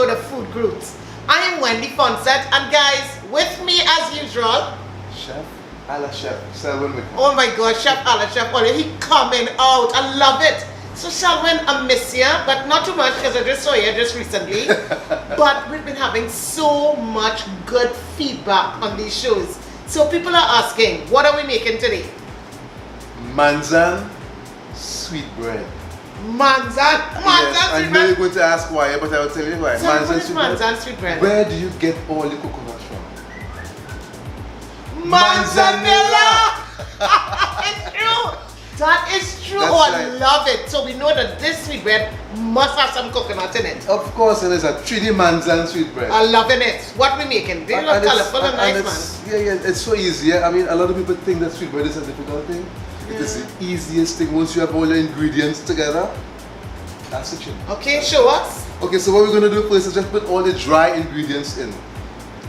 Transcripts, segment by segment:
the food groups. I am Wendy Foncette, and guys, with me as usual, Chef a la Chef, Selwyn Wickham. oh my gosh, Chef a la Chef, he coming out, I love it. So Selwyn, I miss you, but not too much because I just saw you just recently. But we've been having so much good feedback on these shows. So people are asking, what are we making today? Manzan Sweet Bread. Manzan Yes, Sweet I know Bread. you're going to ask why, but I will tell you why. So what is Manzan Sweet Bread? Where do you get all the coconuts from? Manzanilla! It's true! That is true. That's Oh, I right. love it. So we know that this sweet bread must have some coconut in it. Of course, it is a Trini Manzan Sweet Bread. I'm loving it. What we making? They look colorful and nice, man. Yeah, it's so easy. I mean, a lot of people think that sweet bread is a difficult thing. It is the easiest thing once you have all the ingredients together. That's it. Okay, show us. Okay, so what we're going to do first is just put all the dry ingredients in.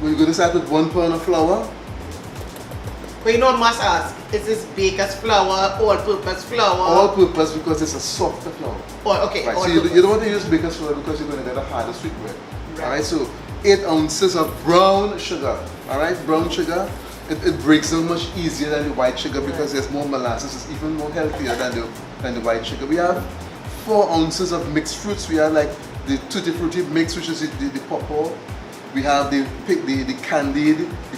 We're going to start with 1 pound of flour. But you know, I must ask, is this baker's flour, all-purpose flour? All-purpose because it's a softer flour. Oh, okay, Right, so you don't want to use baker's flour because you're going to get a harder sweet bread. Right. Alright, so 8 ounces of brown sugar. Alright, brown sugar. It breaks down much easier than the white sugar because there's more molasses. It's even more healthier than the white sugar. We have 4 ounces of mixed fruits. We have like the tutti frutti mix, which is the pawpaw. We have the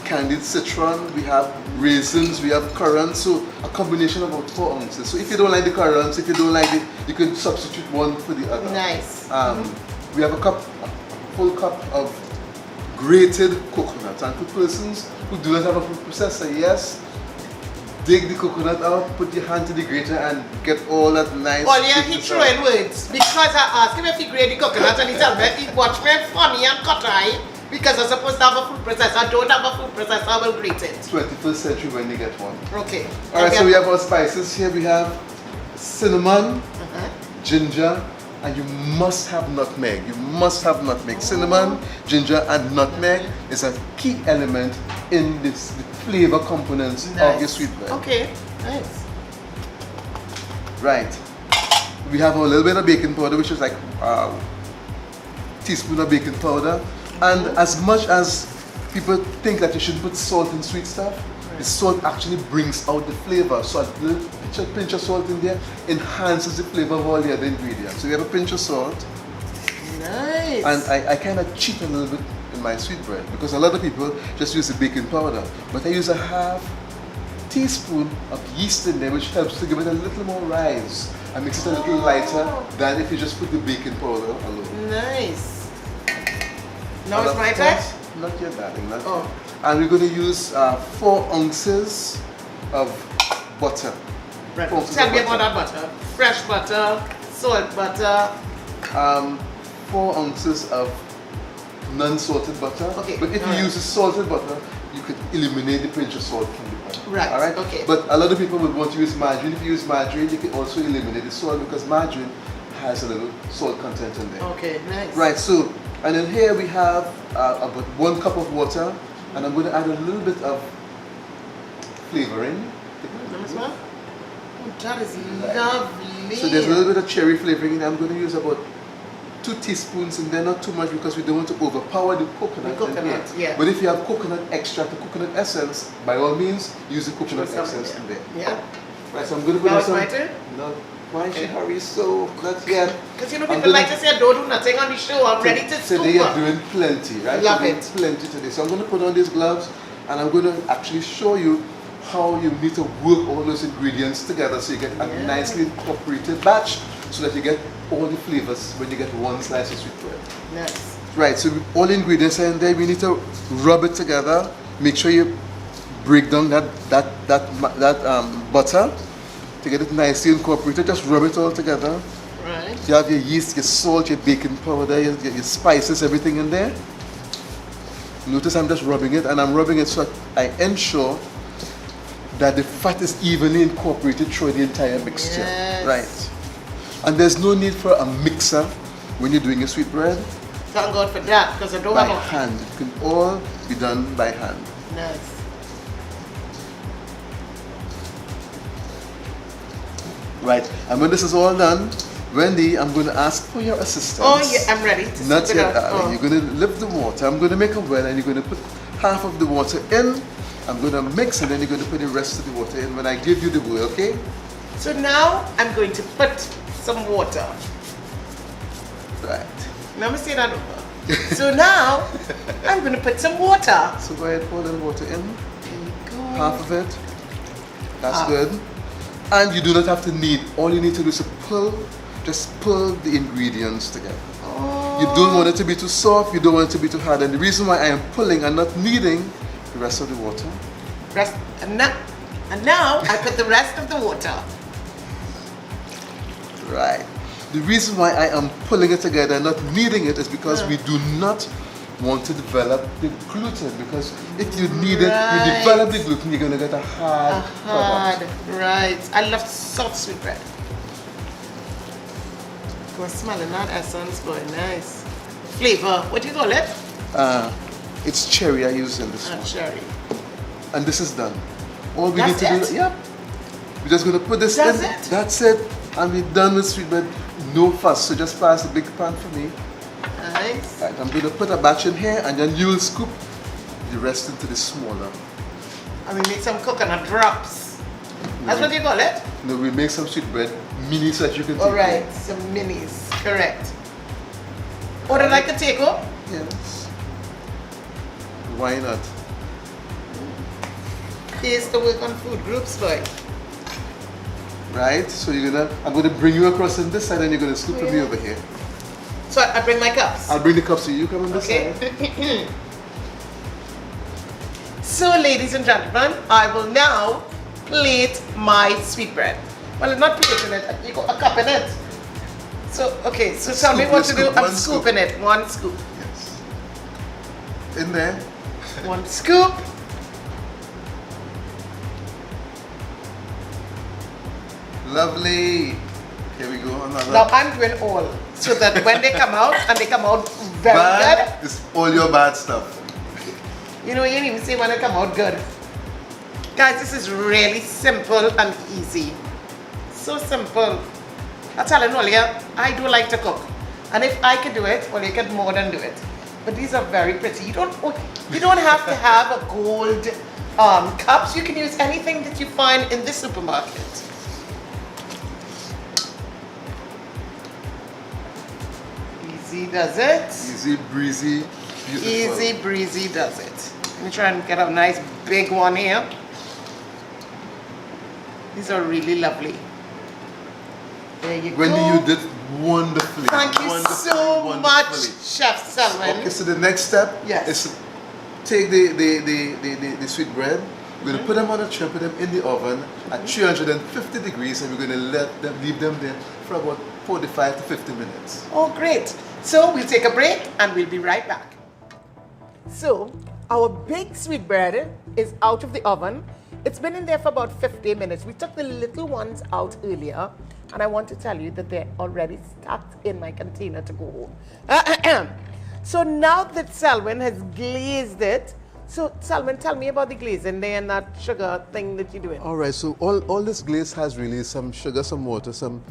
candied citron. We have raisins. We have currants. So a combination of about 4 ounces. So if you don't like the currants, if you don't like it, you can substitute one for the other. Nice. We have a full cup of grated coconut. And for persons who do not have a food processor, yes, dig the coconut out, put your hand to the grater and get all that nice. Oh yeah, he throwing words because I asked him if he grate the coconut and he told me he watch me funny and cut eye because I'm supposed to have a food processor. I don't have a food processor, I will grate it. 21st century when they get one. Okay. Alright, so we have our spices here. We have cinnamon, ginger, and you must have nutmeg. You must have nutmeg. Cinnamon, ginger, and nutmeg is a key element in the flavor components of your sweet bread. Okay, nice. Right. We have a little bit of baking powder, which is like a teaspoon of baking powder. And as much as people think that you should put salt in sweet stuff, the salt actually brings out the flavor. So a little pinch of salt in there enhances the flavor of all the other ingredients. So we have a pinch of salt. Nice. And I kind of cheat a little bit in my sweet bread because a lot of people just use the baking powder. But I use a half teaspoon of yeast in there, which helps to give it a little more rise and makes it a little lighter than if you just put the baking powder alone. Nice. Now it's my turn? Not yet, darling. Not Oh. yet. And we're going to use 4 ounces of butter. Right. 4 ounces Tell of me about that butter. Fresh butter, salt butter. 4 ounces of non-salted butter. Okay. But if you use the salted butter, you could eliminate the pinch of salt from the butter. Right. Alright? Okay. But a lot of people would want to use margarine. If you use margarine, you can also eliminate the salt because margarine has a little salt content in there. Okay, nice. Right, so, and then here we have about 1 cup of water, and I'm going to add a little bit of flavoring. Let me smell. Oh, that is lovely. So there's a little bit of cherry flavoring in there. I'm going to use about 2 teaspoons in there, not too much because we don't want to overpower the coconut. The coconut, yeah. But if you have coconut extract or coconut essence, by all means, use the coconut essence in there. Yeah. Right, so I'm going to put Now in it's some... my turn? No, why she hurry so? Not yet. Because you know people like to say don't do nothing on the show. I'm ready to scoop Today you're up. doing plenty, right? Love You're doing it. Plenty today. So I'm going to put on these gloves and I'm going to actually show you how you need to work all those ingredients together so you get a nicely incorporated batch so that you get all the flavors when you get one slice of sweet bread. Nice. Right, so all the ingredients are in there. We need to rub it together. Make sure you break down that butter to get it nicely incorporated. Just rub it all together. Right. You have your yeast, your salt, your baking powder, your spices, everything in there. Notice I'm just rubbing it, and I'm rubbing it so I ensure that the fat is evenly incorporated through the entire mixture. Yes. Right. And there's no need for a mixer when you're doing your sweet bread. Thank God for that, because I don't By have a... hand. It can all be done by hand. Nice. Right. And when this is all done, Wendy, I'm going to ask for your assistance. Oh, yeah, I'm ready to Not scoop it yet, up. Ali. You're going to lift the water. I'm going to make a well, and you're going to put half of the water in. I'm going to mix, and then you're going to put the rest of the water in when I give you the word, okay? So now I'm going to put some water. Right. Let me say that over. So now I'm going to put some water. So go ahead, pour a little water in. There you go. Half of it. That's good. And you do not have to knead. All you need to do is to just pull the ingredients together. Oh. You don't want it to be too soft, you don't want it to be too hard. And the reason why I am pulling and not kneading the rest of the water. And now I put the rest of the water. Right. The reason why I am pulling it together and not kneading it is because we do not want to develop the gluten, because if you knead it, you develop the gluten, you're going to get a hard product. Right. I love soft sweet bread. Go smelling that essence, going nice. Flavor, what do you call it? It's cherry I use in this one. Cherry. And this is done. All we That's need to do, it? yep. We're just going to put this That's in. it? That's it. And we're done with sweet bread. No fuss. So just pass the big pan for me. Nice. Right, I'm going to put a batch in here, and then you will scoop the rest into the smaller. And we make some coconut drops. That's what you call it? No, we make some sweet bread mini so that you can take Alright, home. some minis. Correct. Order like a take home? Yes. Why not? Pays to work on food groups, boy. Right? So I'm gonna bring you across on this side, and you're gonna scoop for me over here. So I bring my cups. I'll bring the cups to you. You come on this side. So ladies and gentlemen, I will now plate my sweet bread. Well, not plating it, you got a cup in it. So, okay, so tell me what to do. I'm scooping it. One scoop. Yes. In there. One scoop. Lovely. Here we go. Another. Now I'm doing all, so that when they come out, and they come out very Bad good. is all your bad stuff. You know, you didn't even say when they come out good. Guys, this is really simple and easy. So simple. I tell you earlier, I do like to cook. And if I could do it, well, you could more than do it. But these are very pretty. You don't have to have a gold cups. You can use anything that you find in the supermarket. Easy does it. Easy, breezy, beautiful. Easy breezy does it. Let me try and get a nice big one here. These are really lovely. There you Wendy, go. you did wonderfully. Thank you so much, Chef Selwyn. Okay, so the next step Yes. is to take the sweet bread. We're going to put them on a tray, put them in the oven at 350 degrees, and we're going to leave them there for about 45 to 50 minutes. Oh, great. So we'll take a break and we'll be right back. So our big sweet bread is out of the oven. It's been in there for about 50 minutes. We took the little ones out earlier, and I want to tell you that they're already stacked in my container to go home. So now that Selwyn has glazed it, so Selwyn, tell me about the glazing there and that sugar thing that you're doing. All right, so all this glaze has really some sugar, some water, some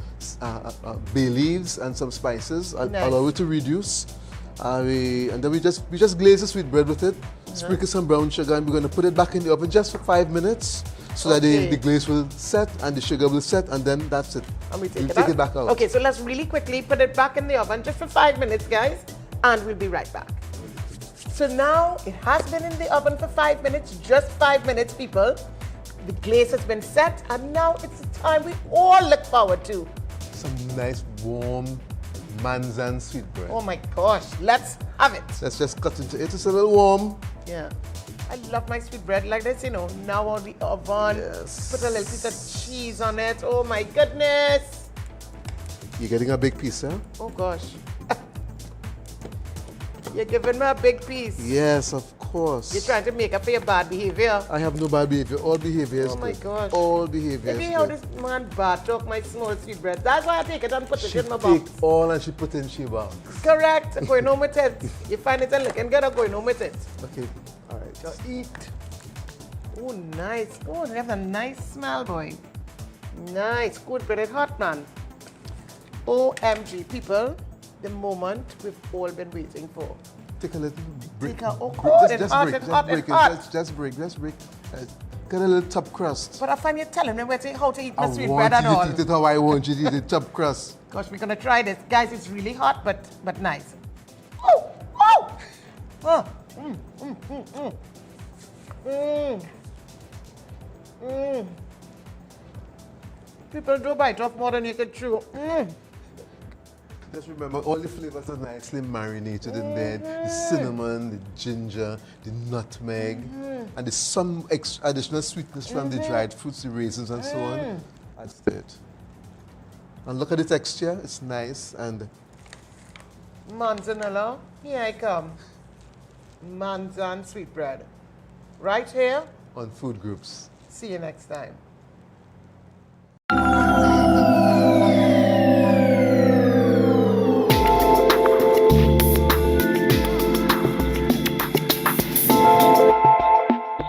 bay leaves, and some spices. Nice. Allow it to reduce. And then we just glaze the sweet bread with it, sprinkle some brown sugar, and we're going to put it back in the oven just for 5 minutes so that the glaze will set and the sugar will set, and then that's it. And we We'll take it back out. Okay, so let's really quickly put it back in the oven just for 5 minutes, guys, and we'll be right back. So now it has been in the oven for 5 minutes, just 5 minutes, people. The glaze has been set, and now it's the time we all look forward to. Some nice warm Manzan Sweet Bread. Oh my gosh, let's have it. Let's just cut into it. It's a little warm. Yeah. I love my sweet bread like this, you know, now on the oven. Yes. Put a little piece of cheese on it. Oh my goodness. You're getting a big piece, huh? Oh gosh. You're giving me a big piece. Yes, of course. You're trying to make up for your bad behavior. I have no bad behavior. All behavior is Oh my good. gosh. All behavior Maybe is how good. this man bad talk my small sweet bread. That's why I take it and put it She in my take box. all and she put in she box. Correct. Going home with it. You find it and looking good or going home with it. Okay, all right. So eat. Oh, nice. Oh, they have a nice smell, boy. Nice. Good, but it's hot, man. OMG, people, the moment we've all been waiting for. Take a little break. Take a, oh God, it's hot, it's hot, it's hot. Just break. Get a little top crust. But I find you telling me how to eat my sweet bread and all. I want you to eat it how I want you to eat the top crust. Gosh, we're gonna try this. Guys, it's really hot, but nice. Oh, oh! Oh. People do bite off more than you can chew. Just remember, all the flavors are nicely marinated in there. The cinnamon, the ginger, the nutmeg, and there's some additional sweetness from the dried fruits, the raisins and so on. That's it. And look at the texture, it's nice. And Manzanella, here I come. Manzan Sweet Bread. Right here. on Food Groups. See you next time.